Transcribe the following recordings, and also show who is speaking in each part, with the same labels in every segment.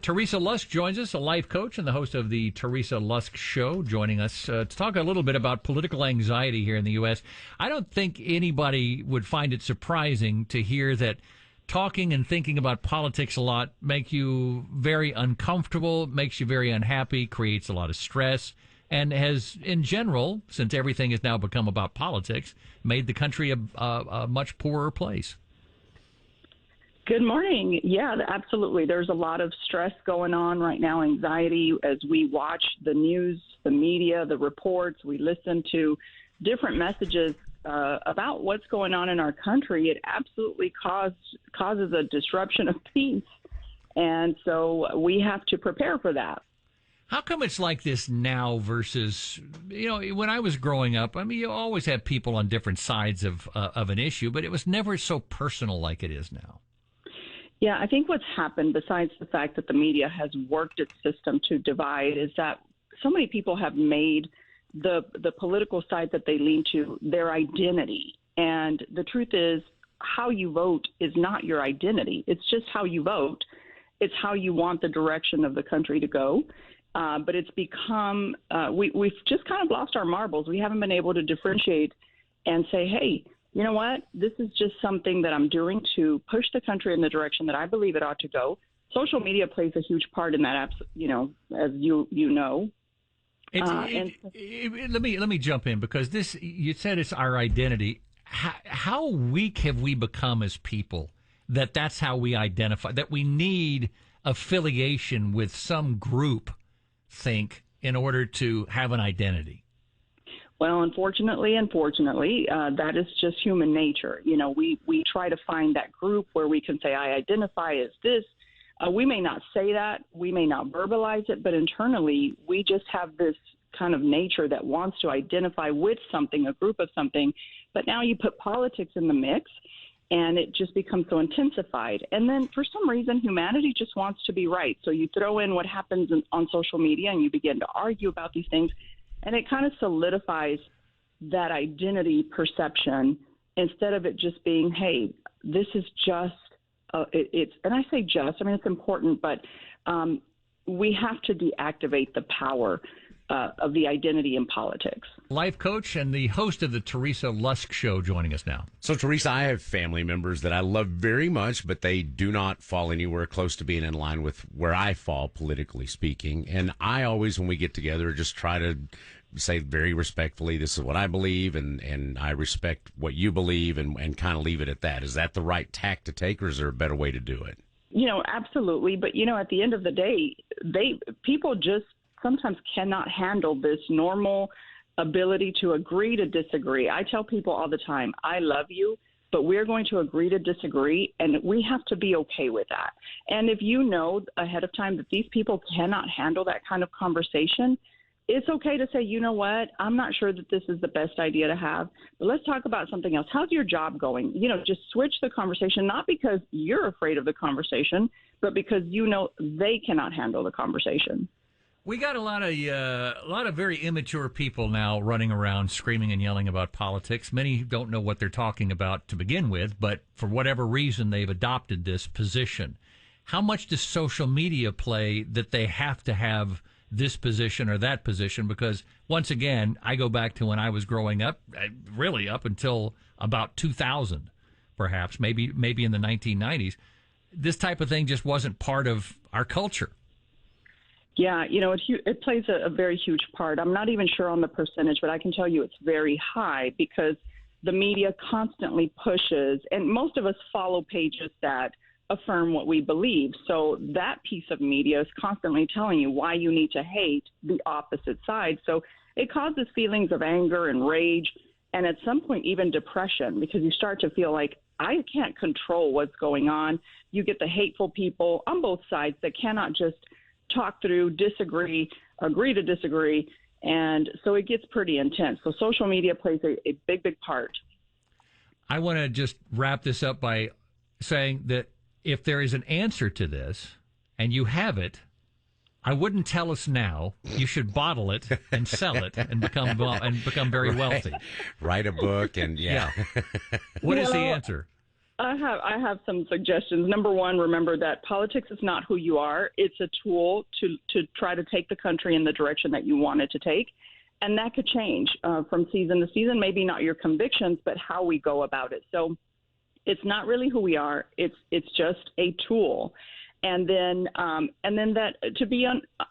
Speaker 1: Teresa Lusk joins us, a life coach and the host of the Teresa Lusk Show, joining us to talk a little bit about political anxiety here in the U.S. I don't think anybody would find it surprising to hear that talking and thinking about politics a lot make you very uncomfortable, makes you very unhappy, creates a lot of stress, and has, in general, since everything has now become about politics, made the country a much poorer place.
Speaker 2: Good morning. Yeah, absolutely. There's a lot of stress going on right now, anxiety, as we watch the news, the media, the reports. We listen to different messages about what's going on in our country. It absolutely causes a disruption of peace. And so we have to prepare for that.
Speaker 1: How come it's like this now versus, when I was growing up, I mean, you always have people on different sides of an issue, but it was never so personal like it is now.
Speaker 2: Yeah, I think what's happened, besides the fact that the media has worked its system to divide, is that so many people have made the political side that they lean to their identity. And the truth is, how you vote is not your identity. It's just how you vote. It's how you want the direction of the country to go. But it's become, we've just kind of lost our marbles. We haven't been able to differentiate and say, hey, you know what? This is just something that I'm doing to push the country in the direction that I believe it ought to go. Social media plays a huge part in that, as you know.
Speaker 1: Let me jump in, because this, you said it's our identity. How weak have we become as people that's how we identify, that we need affiliation with some group, in order to have an identity?
Speaker 2: Well, unfortunately, that is just human nature. We try to find that group where we can say, I identify as this. We may not say that, we may not verbalize it, but internally, we just have this kind of nature that wants to identify with something, a group of something. But now you put politics in the mix, and it just becomes so intensified. And then for some reason, humanity just wants to be right. So you throw in what happens on social media, and you begin to argue about these things. And it kind of solidifies that identity perception instead of it just being, hey, this is just, and I say just, I mean, it's important, but we have to deactivate the power of the identity in politics.
Speaker 1: Life coach and the host of the Teresa Lusk Show joining us now.
Speaker 3: So, Teresa, I have family members that I love very much, but they do not fall anywhere close to being in line with where I fall, politically speaking. And I always, when we get together, just try to say very respectfully, this is what I believe, and I respect what you believe, and kind of leave it at that. Is that the right tack to take, or is there a better way to do it?
Speaker 2: Absolutely. But, at the end of the day, people just sometimes cannot handle this normal ability to agree to disagree. I tell people all the time, I love you, but we're going to agree to disagree, and we have to be okay with that. And if you know ahead of time that these people cannot handle that kind of conversation, it's okay to say, you know what, I'm not sure that this is the best idea to have, but let's talk about something else. How's your job going? Just switch the conversation, not because you're afraid of the conversation, but because they cannot handle the conversation.
Speaker 1: We got a lot of very immature people now running around screaming and yelling about politics. Many don't know what they're talking about to begin with, but for whatever reason, they've adopted this position. How much does social media play that they have to have this position or that position? Because once again, I go back to when I was growing up, really up until about 2000, perhaps, maybe in the 1990s. This type of thing just wasn't part of our culture.
Speaker 2: Yeah, it plays a very huge part. I'm not even sure on the percentage, but I can tell you it's very high because the media constantly pushes, and most of us follow pages that affirm what we believe. So that piece of media is constantly telling you why you need to hate the opposite side. So it causes feelings of anger and rage, and at some point even depression, because you start to feel like, I can't control what's going on. You get the hateful people on both sides that cannot just talk through, disagree, agree to disagree, and so it gets pretty intense. So social media plays a big, big part.
Speaker 1: I want to just wrap this up by saying that if there is an answer to this, and you have it, I wouldn't tell us now. You should bottle it and sell it and become very wealthy.
Speaker 3: Write a book and yeah.
Speaker 1: What is the answer?
Speaker 2: I have some suggestions. Number one, remember that politics is not who you are. It's a tool to try to take the country in the direction that you want it to take. And that could change from season to season, maybe not your convictions, but how we go about it. So it's not really who we are. It's just a tool. And then that to be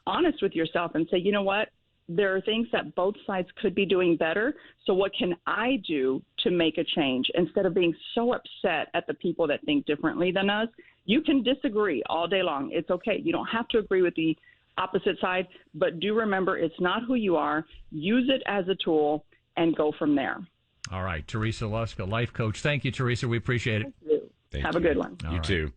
Speaker 2: honest with yourself and say, you know what? There are things that both sides could be doing better. So what can I do to make a change instead of being so upset at the people that think differently than us? You can disagree all day long. It's okay. You don't have to agree with the opposite side, but do remember it's not who you are. Use it as a tool and go from there.
Speaker 1: All right. Teresa Lusk, a life coach. Thank you, Teresa. We appreciate it.
Speaker 2: Thank you. Have a good one.
Speaker 3: You too.